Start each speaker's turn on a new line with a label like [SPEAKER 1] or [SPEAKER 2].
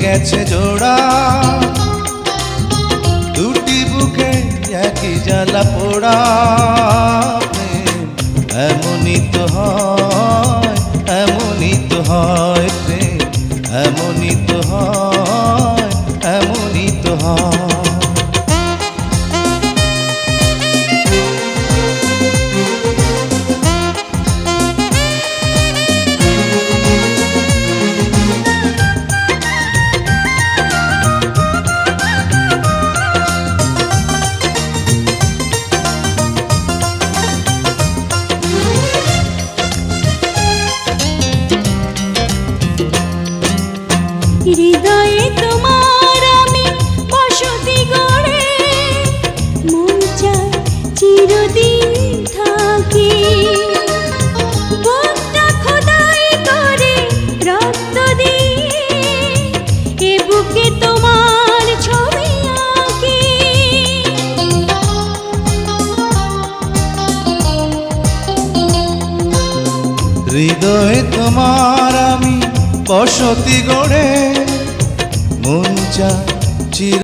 [SPEAKER 1] গেছে জোড়া, দুটি বুকে একই জ্বালা পোড়া। এমনই তো হয়, এমনই তো হয় প্রেম, এমনই তো হয়, এমনই তো হয়।
[SPEAKER 2] হৃদয়ে তোমার আমি বসতি গড়ে, মন চায় চিরদিন থাকি। বুকটা খোদাই করে রক্ত দিয়ে, এ বুকে তোমার ছবি আঁকি।
[SPEAKER 1] হৃদয়ে তোমার আমি বসতি গড়ে, মন চায় চির